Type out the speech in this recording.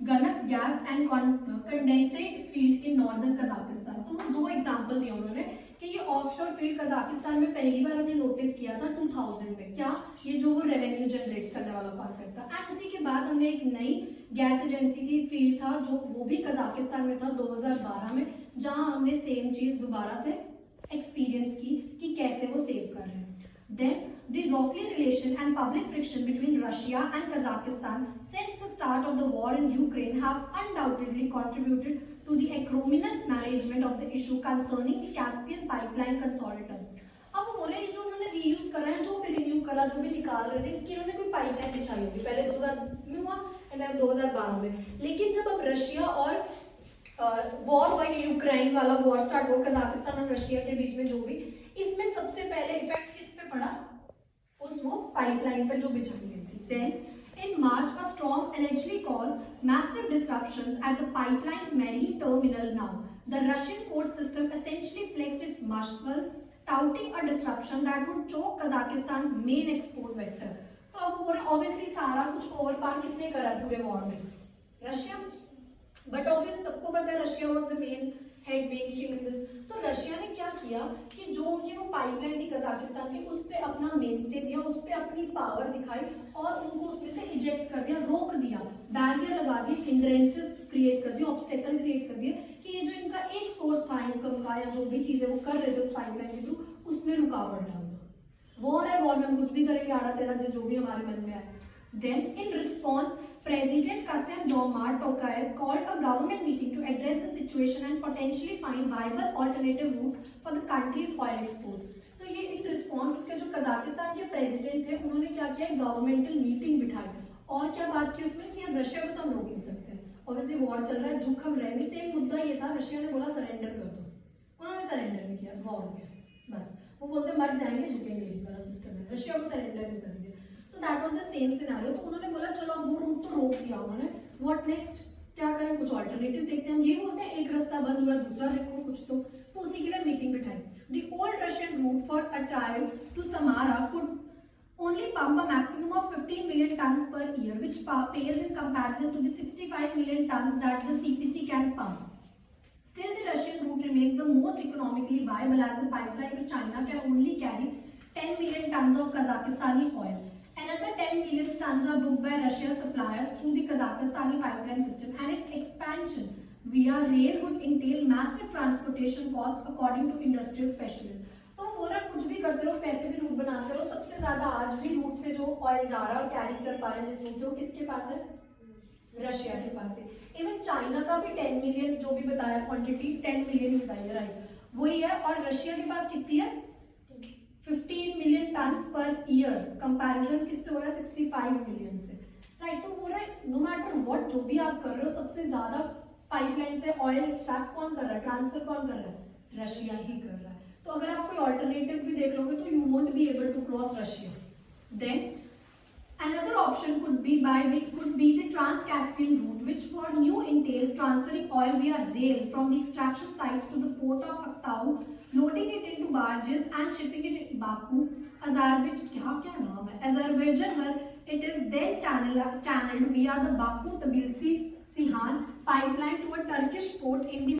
गनक gas and condensate field in northern Kazakhstan. तो वो दो एग्जांपल दिए उन्होंने कि ये ऑफशोर फील्ड कजाकिस्तान में पहली बार हमने नोटिस किया था 2000 में, क्या ये जो वो रेवेन्यू जनरेट करने वाला कॉन्सेप्ट था। एंड उसी के बाद हमने एक नई गैस एजेंसी की फील्ड था जो वो भी कजाकिस्तान में था 2012 में, जहां हमने सेम चीज दोबारा से एक्सपीरियंस की कि कैसे वो सेव कर रहे हैं। Then the rocky relation and public friction between Russia and Kazakhstan since the start of the war in Ukraine have undoubtedly contributed to the acrimonious management of the issue concerning the Caspian pipeline consortium. अब वो बोले जो उन्होंने reuse करा है, जो भी renew करा, जो भी निकाल रहे थे, इसकी उन्होंने कोई पाइपलाइन बिछाई होगी पहले 2000 में हुआ एंड देन 2012 में। लेकिन जब अब रशिया और वॉर हुआ, यूक्रेन वाला वॉर स्टार्ट हुआ कजाकिस्तान और रशिया के बीच में, जो भी इसमें सबसे पहले इफेक्ट पड़ा उस वो पाइपलाइन पर जो बिछाई गई थी। Then in March a storm allegedly caused massive disruptions at the pipeline's marine terminal. Now the Russian court system essentially flexed its muscles, touting a disruption that would choke Kazakhstan's main export vector. तो अब वो obviously सारा कुछ over पार किसने करा पूरे war में? Russia. But obvious सबको पता है Russia was the main stream in this. तो रशिया ने क्या किया कि जो उनकी वो पाइपलाइन थी कजाकिस्तान की, उस पे अपना मेन स्टे दिया, उस पे अपनी पावर दिखाई और उनको उसमें से इजेक्ट कर दिया, रोक दिया, बैरियर लगा दिए, हिंड्रेंसेस क्रिएट कर दिए, ऑब्स्टेकल क्रिएट कर दिए कि ये जो इनका एक सोर्स था इनकम का या जो भी चीजें वो कर रहे थे उस पाइपलाइन के थ्रू, उसमें रुकावट डाल दो। वॉर है, वॉर में हम कुछ भी करेंगे, आड़ा टेढ़ा जो भी हमारे मन में आए। Then in response President Kassym-Jomart Tokayev called a government meeting to address the situation and potentially find viable alternative routes for the country's oil export. तो ये इन रिस्पॉन्स के जो कजाकिस्तान के प्रेसिडेंट थे उन्होंने क्या किया, एक गवर्नमेंटल मीटिंग बिठाई और क्या बात की उसमें कि अब रशिया को तो हम रोक नहीं सकते, ऑब्वियसली वॉर चल रहा है, झुक हम रह नहीं। सेम मुद्दा ये था, रशिया ने बोला सरेंडर कर दो, उन्होंने सरेंडर नहीं किया, वॉर हो गया, बस वो बोलते मर जाएंगे झुकेंगे, ये वाला सिस्टम है, रशिया को सरेंडर नहीं करेंगे। So that was the same scenario. तो उन्होंने बोला चलो अब वो रूट तो रोक दिया उन्होंने, what next, क्या करें, कुछ ऑल्टरनेटिव देखते हैं। ये होता है एक रास्ता बंद हुआ दूसरा देखो कुछ तो उसी के लिए मीटिंग बिठाई। The old Russian route for Atay to Samara could only pump a maximum of 15 million tons per year, which pales in comparison to the 65 million tons that the CPC can pump. Still, the Russian route remains the most economically viable as the pipeline to China can only carry 10 million tons of Kazakhstani oil. Another 10 million tons are booked by Russian suppliers through the Kazakhstani pipeline system, and its expansion via rail would entail massive transportation cost according to industrial specialists. तो बोला कुछ भी करते रहो, कैसे भी root बनाते रहो, सबसे ज्यादा आज भी रूट से जो ऑयल जा रहा है और कैरी कर पा रहे हैं जिस रूट से, वो किसके पास है, रशिया के पास है। इवन चाइना का भी 10 मिलियन जो भी बताया क्वांटिटी 10 मिलियन ही बताई है, राइट, वही है। और रशिया के पास कितनी है, 15 million ton per year, comparison किससे हो रहा है, 65 मिलियन से, राइट। तो बोल रहे नो मैटर व्हाट जो भी आप कर रहे हो, सबसे ज्यादा पाइपलाइन से ऑयल एक्सट्रैक्ट कौन कर रहा है, ट्रांसफर कौन कर रहा है, रशिया ही कर रहा है। तो अगर आप कोई ऑल्टरनेटिव भी देख लोगे तो you won't be able to cross Russia. Then another option could be the Trans-Caspian route, which for new entails transferring oil via rail from the extraction sites to the port of Aktau, loading it into barges and shipping it in Baku, Azerbaijan, where it is then channeled via the Baku-Tbilisi-Ceyhan pipeline to a Turkish port in the